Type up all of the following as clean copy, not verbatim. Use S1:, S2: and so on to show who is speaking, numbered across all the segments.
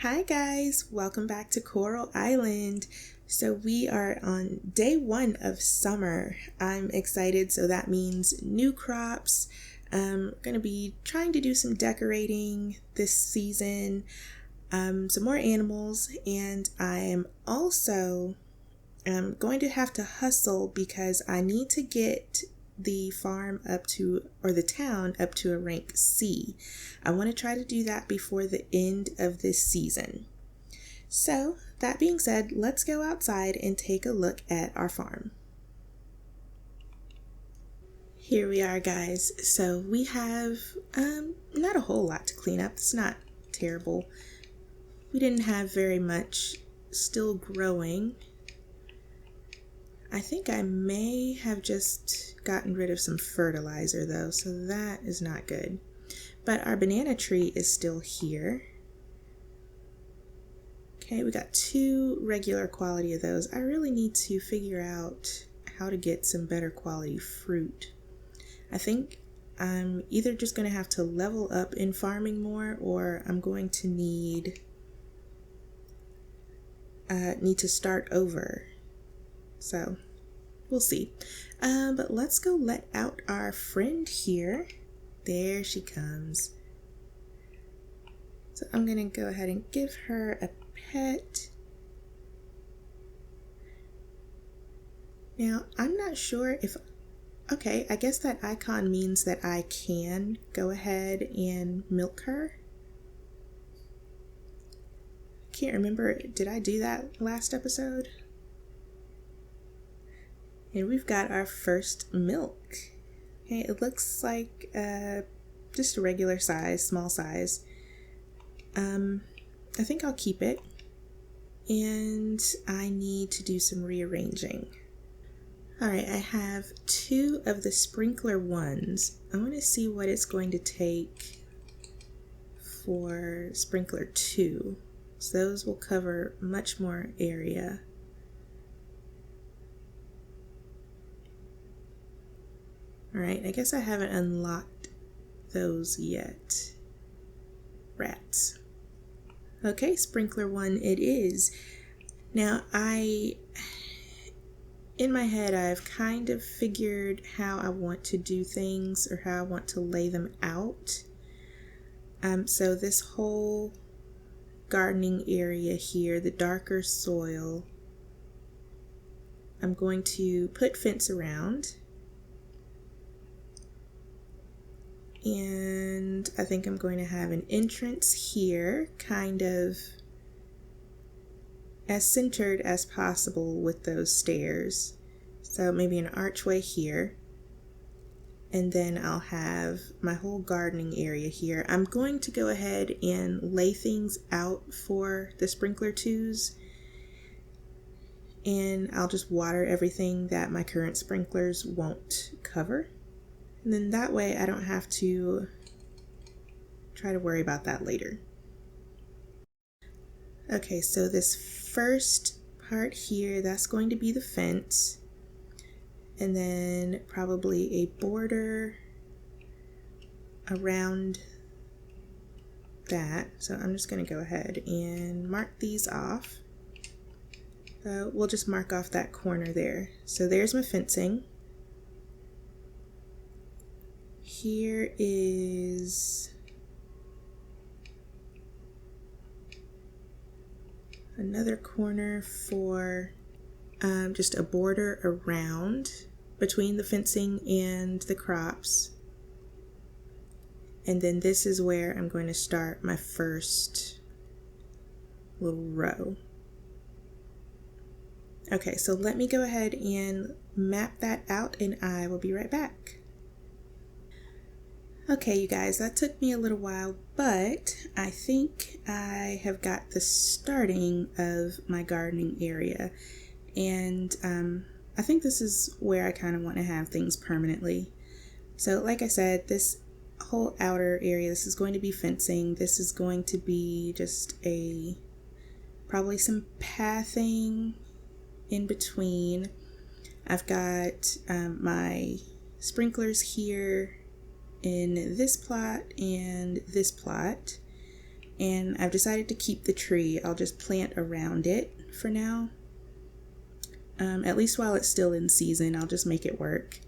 S1: Hi guys, welcome back to Coral Island. So we are on day 1 of summer. I'm excited, so that means new crops. I'm going to be trying to do some decorating this season, some more animals, and I am also going to have to hustle because I need to get the farm up to, or the town up to a rank C. I want to try to do that before the end of this season. So that being said, let's go outside and take a look at our farm. Here we are, guys. So we have not a whole lot to clean up. It's not terrible. We didn't have very much still growing. I think I may have just gotten rid of some fertilizer though, so that is not good. But our banana tree is still here. Okay, we got 2 regular quality of those. I really need to figure out how to get some better quality fruit. I think I'm either just going to have to level up in farming more, or I'm going to need to start over. So we'll see. But let's go let out our friend here. There she comes. So I'm gonna go ahead and give her a pet. Now I'm not sure if, okay, I guess that icon means that I can go ahead and milk her. Can't remember, did I do that last episode? And we've got our first milk. Okay, it looks like just a regular size, small size. I think I'll keep it. And I need to do some rearranging. Alright, I have 2 of the sprinkler ones. I want to see what it's going to take for sprinkler 2. So those will cover much more area. Alright, I guess I haven't unlocked those yet. Rats. Okay, sprinkler 1 it is. Now in my head I've kind of figured how I want to do things, or how I want to lay them out. So this whole gardening area here, the darker soil, I'm going to put fence around. And I think I'm going to have an entrance here, kind of as centered as possible with those stairs. So maybe an archway here. And then I'll have my whole gardening area here. I'm going to go ahead and lay things out for the sprinkler 2s. And I'll just water everything that my current sprinklers won't cover. And then that way I don't have to try to worry about that later. Okay, so this first part here, that's going to be the fence. And then probably a border around that. So I'm just going to go ahead and mark these off. We'll just mark off that corner there. So there's my fencing. Here is another corner for just a border around between the fencing and the crops. And then this is where I'm going to start my first little row. Okay, so let me go ahead and map that out and I will be right back. Okay, you guys, that took me a little while, but I think I have got the starting of my gardening area. And I think this is where I kind of want to have things permanently. So like I said, this whole outer area, this is going to be fencing. This is going to be just probably some pathing in between. I've got my sprinklers here in this plot and this plot, and I've decided to keep the tree. I'll just plant around it for now. At least while it's still in season, I'll just make it work.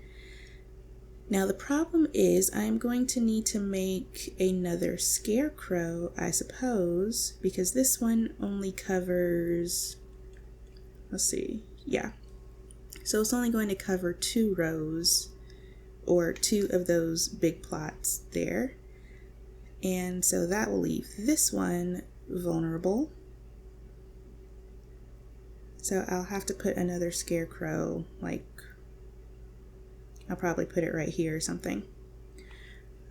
S1: Now the problem is I'm going to need to make another scarecrow, I suppose, because this one only covers, let's see, yeah. So it's only going to cover 2 rows, or 2 of those big plots there. And so that will leave this one vulnerable. So I'll have to put another scarecrow, like, I'll probably put it right here or something.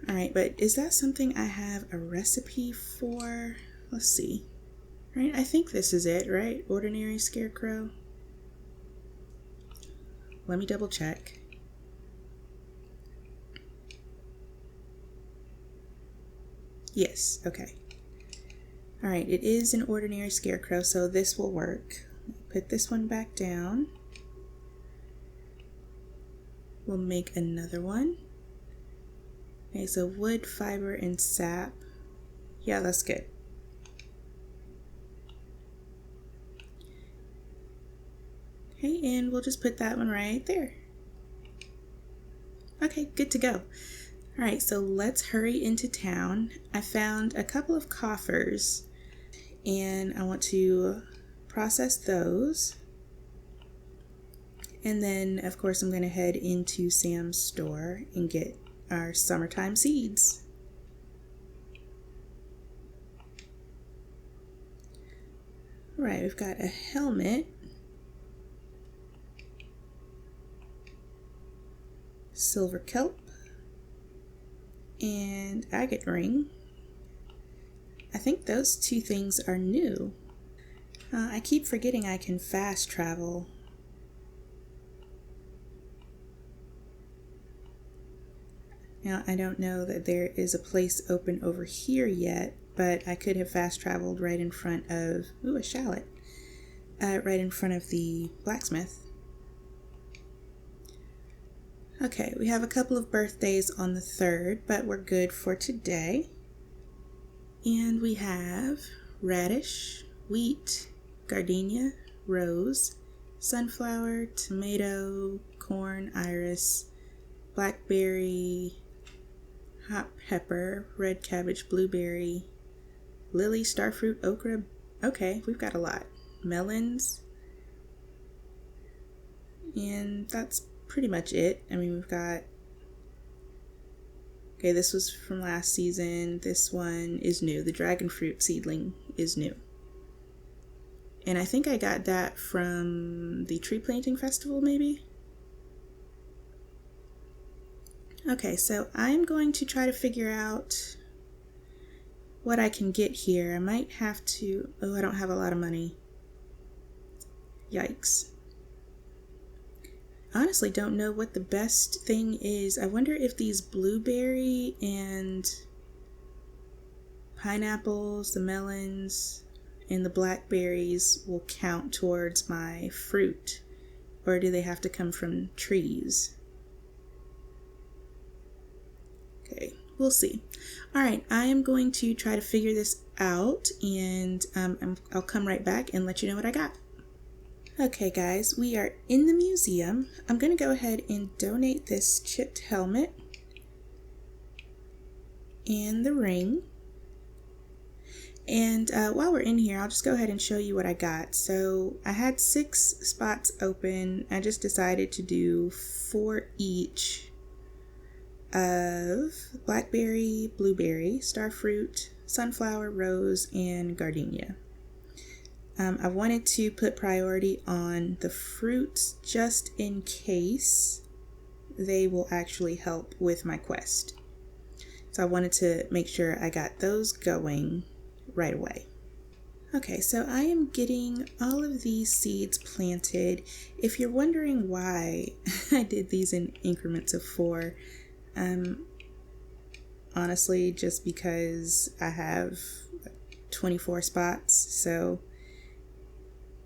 S1: All right, but is that something I have a recipe for? Let's see. Right, I think this is it, right? Ordinary scarecrow. Let me double check. Yes, okay. All right, it is an ordinary scarecrow, so this will work. Put this one back down. We'll make another one. Okay, so wood, fiber, and sap. Yeah, that's good. Okay, and we'll just put that one right there. Okay, good to go. All right, so let's hurry into town. I found a couple of coffers, and I want to process those. And then, of course, I'm going to head into Sam's store and get our summertime seeds. All right, we've got a helmet, silver kelp, and agate ring. I think those 2 things are new. I keep forgetting I can fast travel. Now, I don't know that there is a place open over here yet, but I could have fast traveled right in front of, ooh, a shallot, right in front of the blacksmith. Okay, we have a couple of birthdays on the 3rd, but we're good for today. And we have radish, wheat, gardenia, rose, sunflower, tomato, corn, iris, blackberry, hot pepper, red cabbage, blueberry, lily, starfruit, okra. Okay, we've got a lot. Melons. And that's pretty much it. I mean, we've got, okay, this was from last season. This one is new. The dragon fruit seedling is new. And I think I got that from the tree planting festival, maybe? Okay, so I'm going to try to figure out what I can get here. I might have to, oh, I don't have a lot of money. Yikes. Honestly, don't know what the best thing is. I wonder if these blueberry and pineapples, the melons, and the blackberries will count towards my fruit, or do they have to come from trees? Okay, we'll see. All right, I am going to try to figure this out, and I'll come right back and let you know what I got. Okay guys, we are in the museum. I'm going to go ahead and donate this chipped helmet and the ring. And while we're in here, I'll just go ahead and show you what I got. So I had 6 spots open. I just decided to do 4 each of blackberry, blueberry, starfruit, sunflower, rose, and gardenia. I wanted to put priority on the fruits just in case they will actually help with my quest. So I wanted to make sure I got those going right away. Okay, so I am getting all of these seeds planted. If you're wondering why I did these in increments of 4, honestly, just because I have 24 spots, so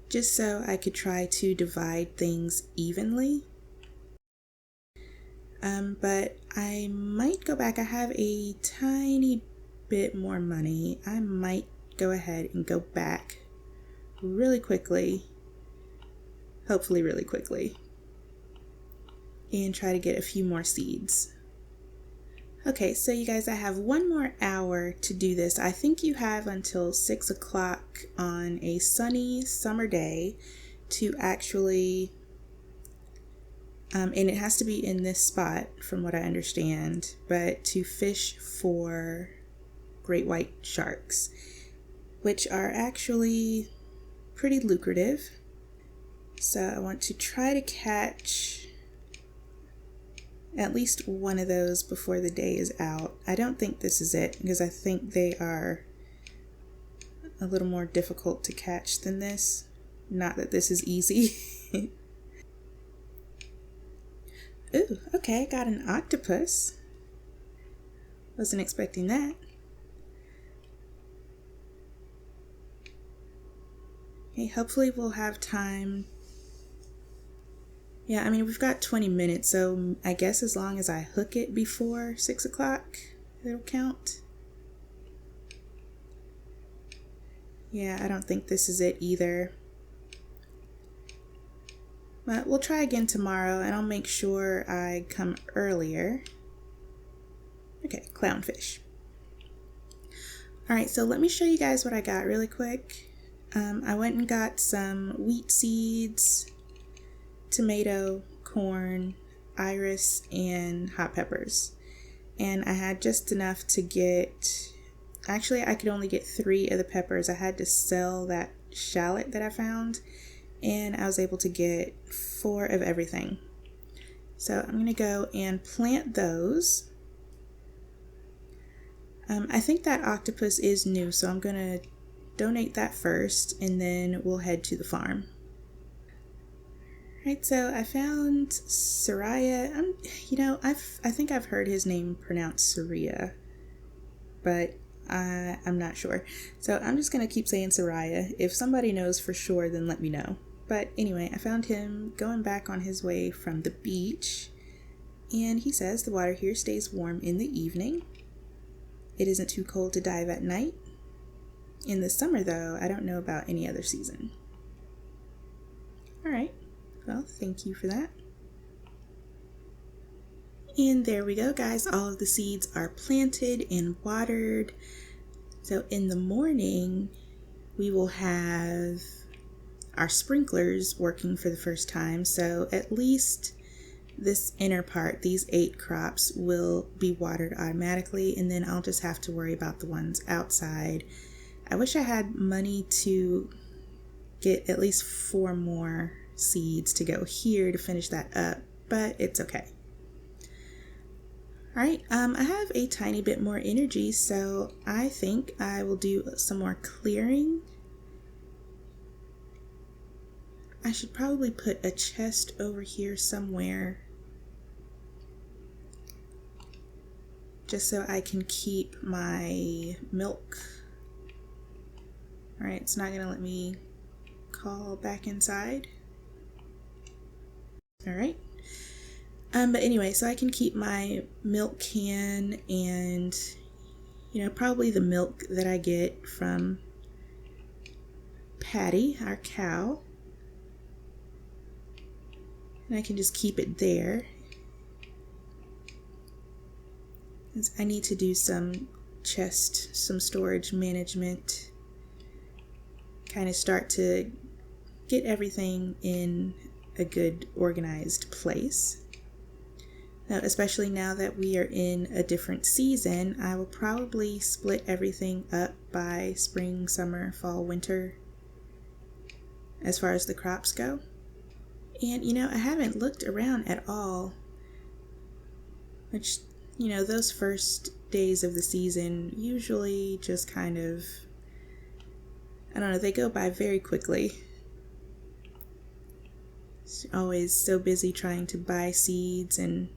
S1: just so I could try to divide things evenly. But I might go back. I have a tiny bit more money, I might go ahead and go back really quickly, hopefully really quickly, and try to get a few more seeds. Okay, so you guys, I have 1 more hour to do this. I think you have until 6 o'clock on a sunny summer day to actually, and it has to be in this spot from what I understand, but to fish for great white sharks, which are actually pretty lucrative. So I want to try to catch at least one of those before the day is out. I don't think this is it, because I think they are a little more difficult to catch than this. Not that this is easy. Ooh, okay, got an octopus. Wasn't expecting that. Okay, hopefully we'll have time. Yeah, I mean, we've got 20 minutes, so I guess as long as I hook it before 6 o'clock, it'll count. Yeah, I don't think this is it either. But we'll try again tomorrow, and I'll make sure I come earlier. Okay, clownfish. Alright, so let me show you guys what I got really quick. I went and got some wheat seeds, tomato, corn, iris, and hot peppers. And I had just enough to get, actually I could only get 3 of the peppers. I had to sell that shallot that I found, and I was able to get 4 of everything. So I'm gonna go and plant those. I think that octopus is new, so I'm gonna donate that first, and then we'll head to the farm. Right, so I found Soraya. I think I've heard his name pronounced Saria, but I'm not sure. So I'm just gonna keep saying Soraya. If somebody knows for sure, then let me know. But anyway, I found him going back on his way from the beach, and he says the water here stays warm in the evening. It isn't too cold to dive at night. In the summer, though, I don't know about any other season. All right. Well, thank you for that. And there we go, guys. All of the seeds are planted and watered. So in the morning, we will have our sprinklers working for the first time. So at least this inner part, these 8 crops, will be watered automatically, and then I'll just have to worry about the ones outside. I wish I had money to get at least 4 more seeds to go here to finish that up, but it's okay. Alright, I have a tiny bit more energy, so I think I will do some more clearing. I should probably put a chest over here somewhere, just so I can keep my milk. Alright, it's not going to let me call back inside. Alright. But anyway, so I can keep my milk can and, probably the milk that I get from Patty, our cow. And I can just keep it there. I need to do some storage management. Kind of start to get everything in a good organized place. Now, especially now that we are in a different season, I will probably split everything up by spring, summer, fall, winter as far as the crops go. And I haven't looked around at all, which those first days of the season usually just kind of, I don't know, they go by very quickly. It's always so busy trying to buy seeds and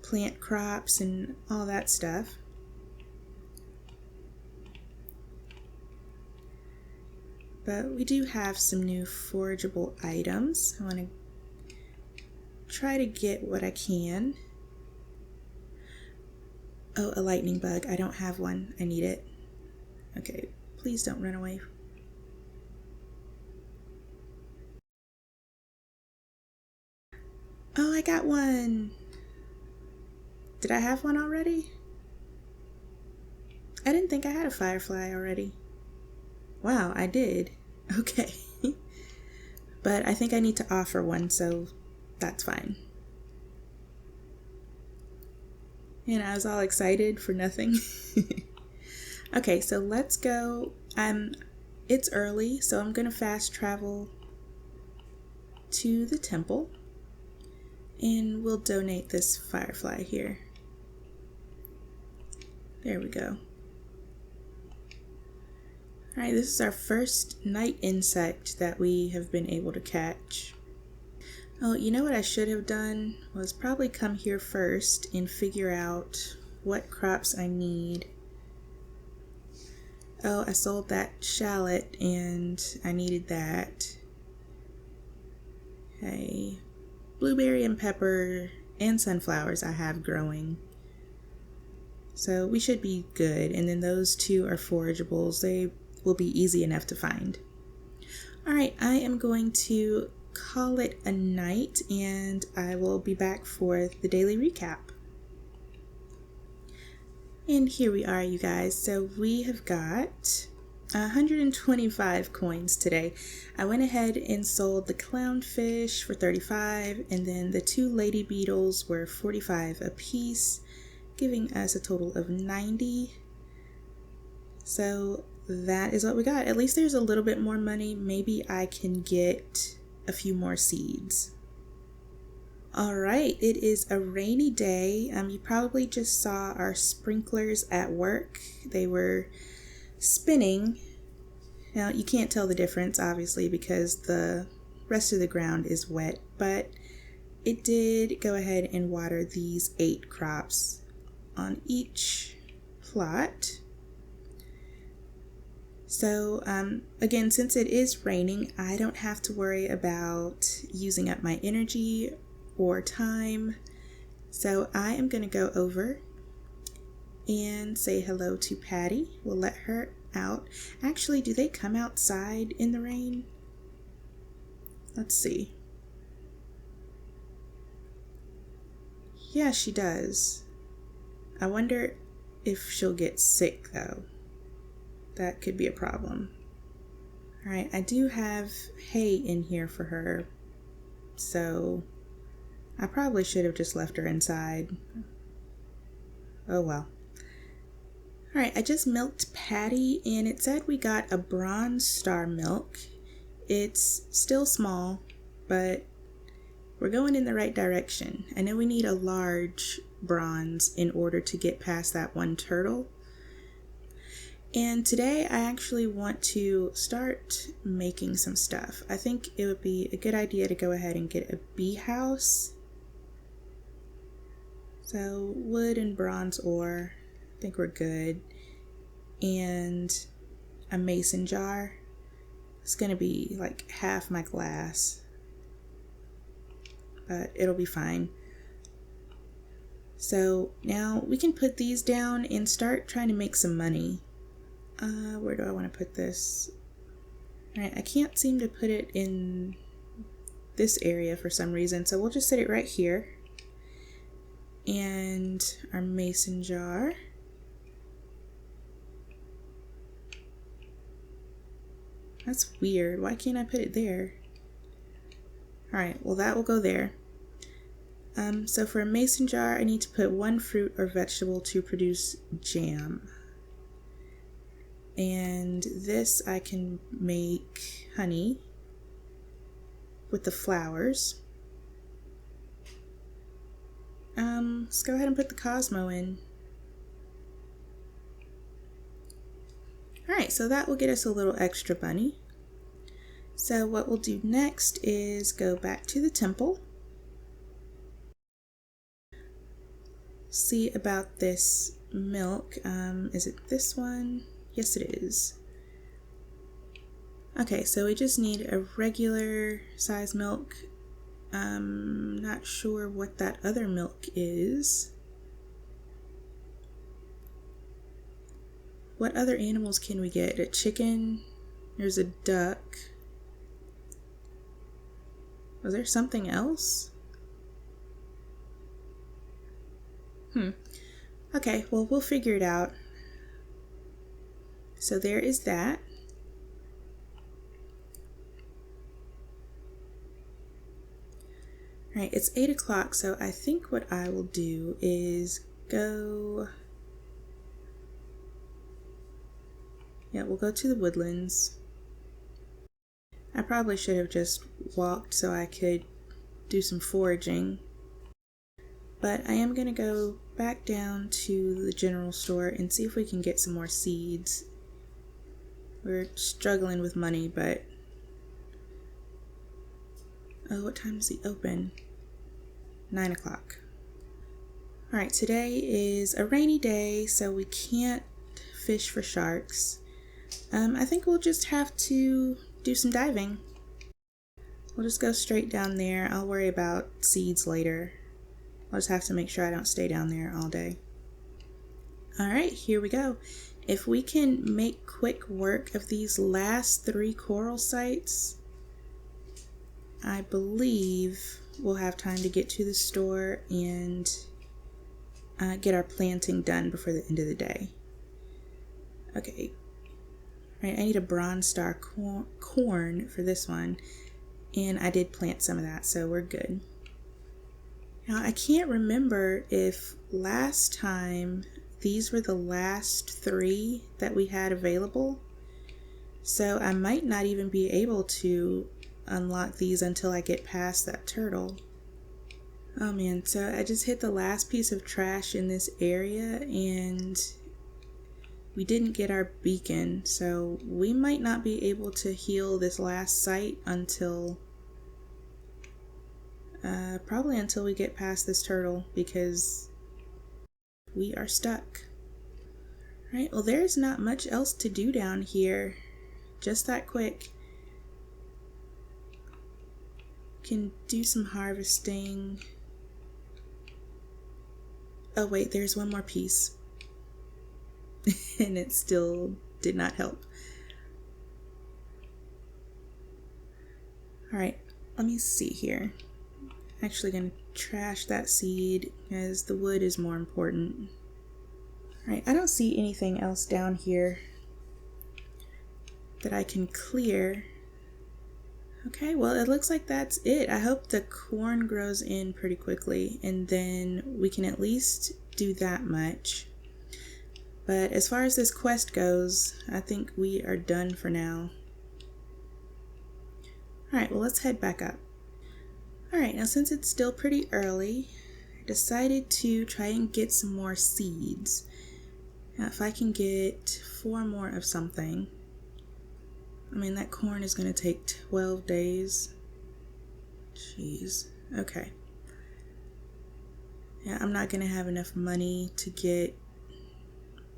S1: plant crops and all that stuff. But we do have some new forageable items. I want to try to get what I can. Oh, a lightning bug. I don't have one. I need it. Okay, please don't run away. Oh, I got one. Did I have one already? I didn't think I had a firefly already. Wow, I did. Okay. But I think I need to offer one, so that's fine. And I was all excited for nothing. Okay, so let's go. It's early, so I'm gonna fast travel to the temple, and we'll donate this firefly here. There we go. Alright, this is our first night insect that we have been able to catch. Oh, you know what I should have done was probably come here first and figure out what crops I need. Oh, I sold that shallot and I needed that. Okay. Blueberry and pepper and sunflowers I have growing. So we should be good. And then those two are forageables. They will be easy enough to find. Alright, I am going to call it a night and I will be back for the daily recap. And here we are, you guys. So we have got 125 coins today. I went ahead and sold the clownfish for 35 and then the two lady beetles were 45 a piece, giving us a total of 90. So that is what we got. At least there's a little bit more money. Maybe I can get a few more seeds. Alright, it is a rainy day. You probably just saw our sprinklers at work. They were spinning. Now you can't tell the difference obviously because the rest of the ground is wet, but it did go ahead and water these 8 crops on each plot. So again, since it is raining, I don't have to worry about using up my energy or time. So I am going to go over and say hello to Patty. We'll let her out. Actually, do they come outside in the rain? Let's see. Yeah, she does. I wonder if she'll get sick though. That could be a problem. Alright, I do have hay in here for her, so I probably should have just left her inside. Oh well. Alright, I just milked Patty and it said we got a bronze star milk. It's still small, but we're going in the right direction. I know we need a large bronze in order to get past that one turtle. And today I actually want to start making some stuff. I think it would be a good idea to go ahead and get a bee house. So wood and bronze ore, I think we're good. And a mason jar. It's gonna be like half my glass, but it'll be fine. So now we can put these down and start trying to make some money. Where do I want to put this? Alright, I can't seem to put it in this area for some reason, so we'll just set it right here. And our mason jar. That's weird. Why can't I put it there? Alright, well that will go there. So for a mason jar, I need to put 1 fruit or vegetable to produce jam. And this I can make honey with the flowers. Let's go ahead and put the Cosmo in. Alright, so that will get us a little extra money. So what we'll do next is go back to the temple. See about this milk. Is it this one? Yes, it is. Okay, so we just need a regular size milk. Not sure what that other milk is. What other animals can we get? A chicken. There's a duck. Was there something else? Okay, well, we'll figure it out. So there is that. All right, it's 8 o'clock, so I think what I will do is go... Yeah, we'll go to the woodlands. I probably should have just walked so I could do some foraging. But I am going to go back down to the general store and see if we can get some more seeds. We're struggling with money, but... Oh, what time does he open? 9 o'clock. Alright, today is a rainy day, so we can't fish for sharks. I think we'll just have to do some diving. We'll just go straight down there. I'll worry about seeds later. I'll just have to make sure I don't stay down there all day. Alright, here we go. If we can make quick work of these last 3 coral sites, I believe we'll have time to get to the store and get our planting done before the end of the day. Okay. All right, I need a bronze star corn for this one, and I did plant some of that, so we're good. Now, I can't remember if last time these were the last 3 that we had available, so I might not even be able to unlock these until I get past that turtle. Oh man, so I just hit the last piece of trash in this area and we didn't get our beacon, so we might not be able to heal this last site until probably until we get past this turtle, because we are stuck. Right, well, there's not much else to do down here, just that quick. Can do some harvesting. Oh wait, there's one more piece. And it still did not help. Alright, let me see here. Actually gonna trash that seed as the wood is more important. Alright, I don't see anything else down here that I can clear. Okay, well, it looks like that's it. I hope the corn grows in pretty quickly, and then we can at least do that much. But as far as this quest goes, I think we are done for now. Alright, well, let's head back up. Alright, now since it's still pretty early, I decided to try and get some more seeds. Now, if I can get 4 more of something. I mean, that corn is going to take 12 days. Jeez. Okay. Yeah, I'm not going to have enough money to get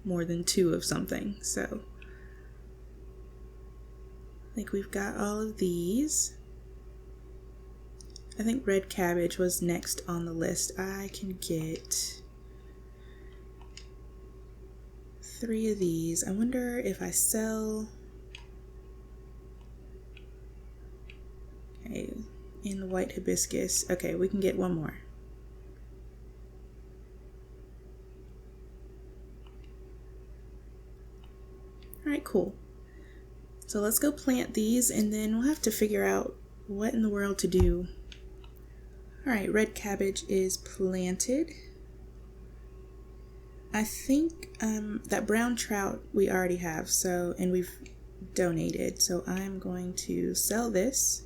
S1: more than 2 of something, so I think we've got all of these. I think red cabbage was next on the list. I can get 3 of these. I wonder if I sell... Okay, and the white hibiscus. Okay, we can get 1 more. Alright, cool. So let's go plant these, and then we'll have to figure out what in the world to do. Alright, red cabbage is planted. I think that brown trout we already have, so, and we've donated, so I'm going to sell this.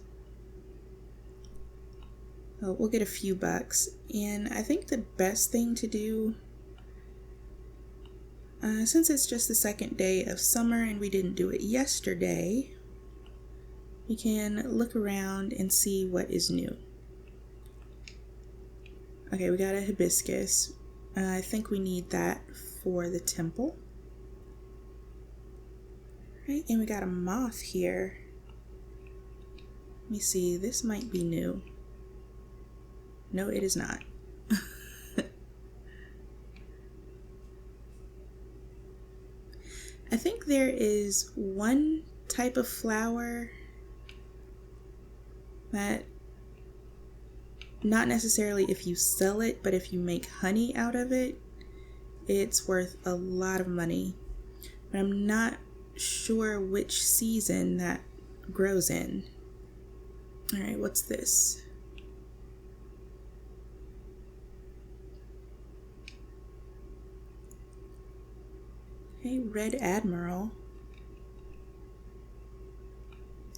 S1: Oh, we'll get a few bucks, and I think the best thing to do, since it's just the 2nd day of summer and we didn't do it yesterday, we can look around and see what is new. Okay, we got a hibiscus. I think we need that for the temple. Right, and we got a moth here. Let me see, this might be new. No, it is not. I think there is one type of flower that, not necessarily if you sell it, but if you make honey out of it, it's worth a lot of money. But I'm not sure which season that grows in. All right, what's this? Hey, Red Admiral.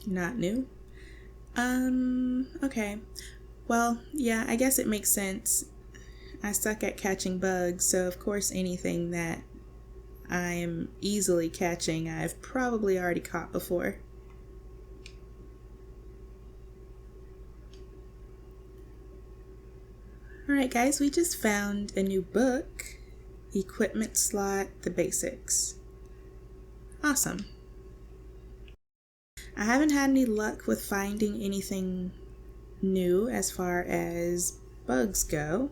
S1: Not new. Okay. Well, yeah, I guess it makes sense. I suck at catching bugs, so of course anything that I am easily catching, I've probably already caught before. Alright guys, we just found a new book. Equipment slot, the basics. Awesome. I haven't had any luck with finding anything new as far as bugs go.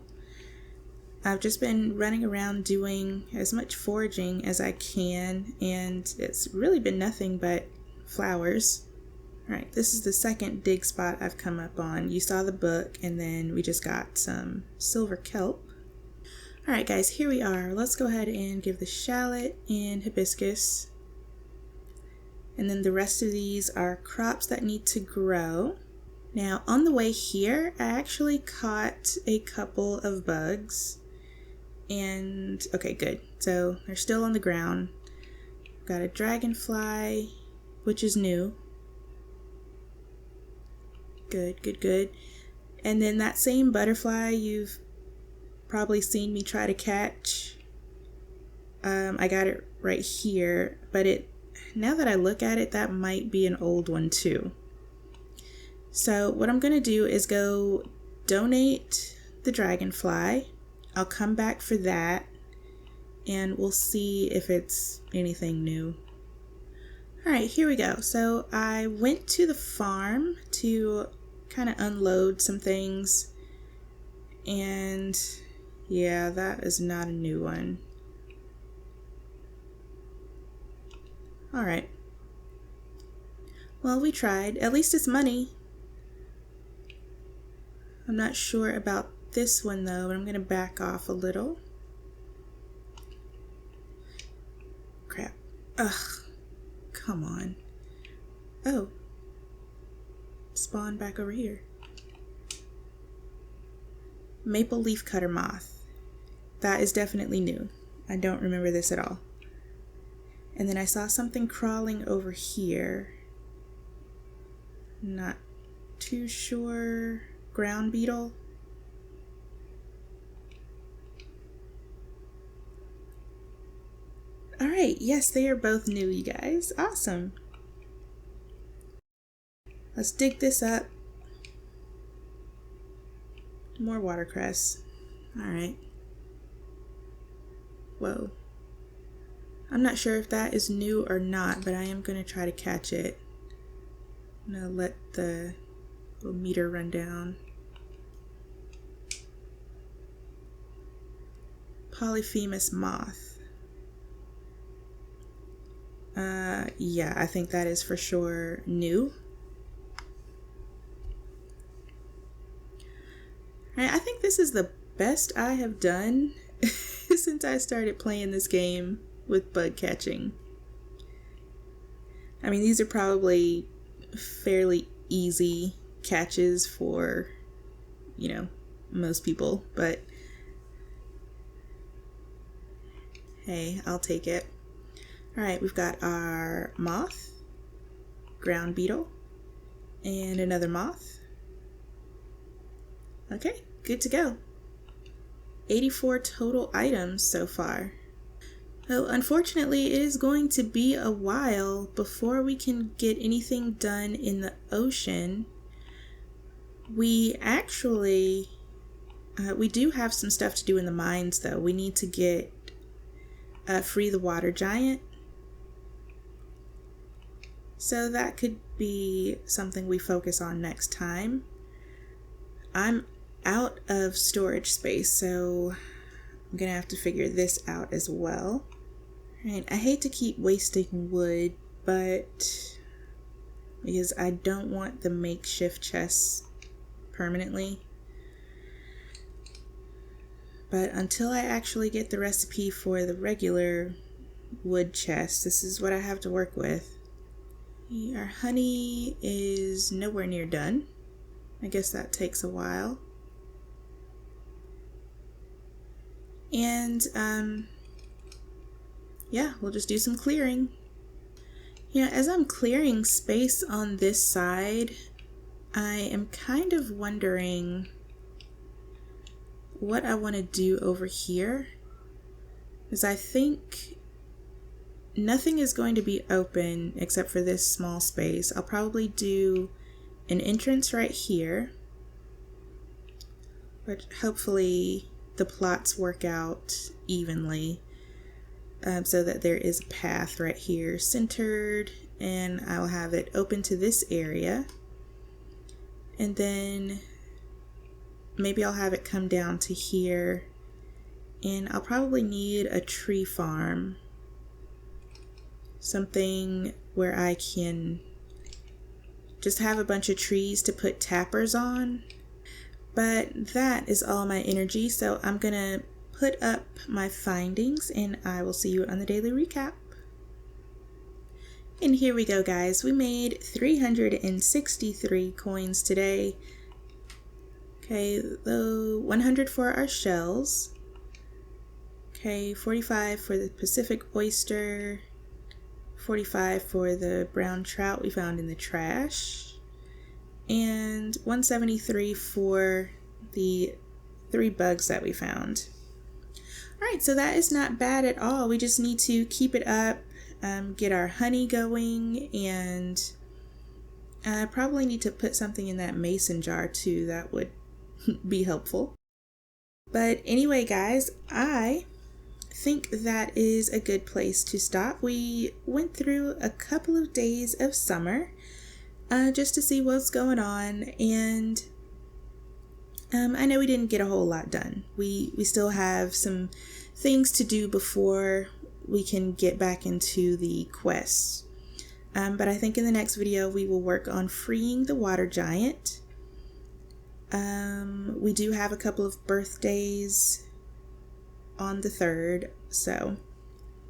S1: I've just been running around doing as much foraging as I can, and it's really been nothing but flowers. Alright, this is the second dig spot I've come up on. You saw the book, and then we just got some silver kelp. Alright guys, here we are. Let's go ahead and give the shallot and hibiscus. And then the rest of these are crops that need to grow. Now on the way here, I actually caught a couple of bugs. And okay, good. So they're still on the ground. Got a dragonfly, which is new. Good, good, good. And then that same butterfly you've probably seen me try to catch. I got it right here, but now that I look at it, that might be an old one too. So what I'm gonna do is go donate the dragonfly. I'll come back for that, and we'll see if it's anything new. Alright, here we go. So I went to the farm to kind of unload some things, and yeah, that is not a new one. Alright. Well, we tried. At least it's money. I'm not sure about this one though, but I'm going to back off a little. Crap. Ugh. Come on. Oh. Spawn back over here. Maple leaf cutter moth. That is definitely new. I don't remember this at all. And then I saw something crawling over here. Not too sure. Ground beetle. Alright, yes, they are both new, you guys. Awesome. Let's dig this up. More watercress. Alright. Whoa. I'm not sure if that is new or not, but I am going to try to catch it. I'm going to let the little meter run down. Polyphemus moth. Yeah, I think that is for sure new. I think this is the best I have done since I started playing this game with bug catching. I mean, these are probably fairly easy catches for, you know, most people, but hey, I'll take it. Alright, we've got our moth, ground beetle, and another moth. Okay, good to go. 84 total items so far. So unfortunately, it is going to be a while before we can get anything done in the ocean. We actually, we do have some stuff to do in the mines though. We need to get free the water giant. So that could be something we focus on next time. I'm out of storage space, so I'm gonna have to figure this out as well. Right, I hate to keep wasting wood, but because I don't want the makeshift chests permanently. But until I actually get the recipe for the regular wood chest, this is what I have to work with. Our honey is nowhere near done. I guess that takes a while. And yeah, we'll just do some clearing. You know, as I'm clearing space on this side, I am kind of wondering what I want to do over here, because I think nothing is going to be open except for this small space. I'll probably do an entrance right here, but hopefully the plots work out evenly. So that there is a path right here centered, and I'll have it open to this area, and then maybe I'll have it come down to here, and I'll probably need a tree farm, something where I can just have a bunch of trees to put tappers on. But that is all my energy, so I'm gonna put up my findings and I will see you on the daily recap. And here we go, guys. We made 363 coins today. Okay, 100 for our shells. Okay, 45 for the Pacific oyster. 45 for the brown trout we found in the trash. And 173 for the 3 bugs that we found. Alright, so that is not bad at all. We just need to keep it up, get our honey going, and I probably need to put something in that mason jar too. That would be helpful. But anyway, guys, I think that is a good place to stop. We went through a couple of days of summer just to see what's going on, and I know we didn't get a whole lot done. We still have some things to do before we can get back into the quests. But I think in the next video we will work on freeing the water giant. We do have a couple of birthdays on the 3rd, so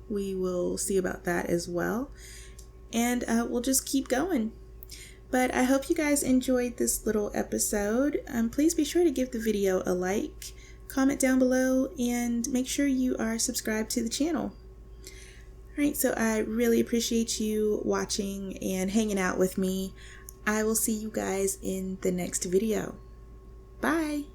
S1: we will see about that as well. And we'll just keep going. But I hope you guys enjoyed this little episode. Please be sure to give the video a like, comment down below, and make sure you are subscribed to the channel. Alright, so I really appreciate you watching and hanging out with me. I will see you guys in the next video. Bye!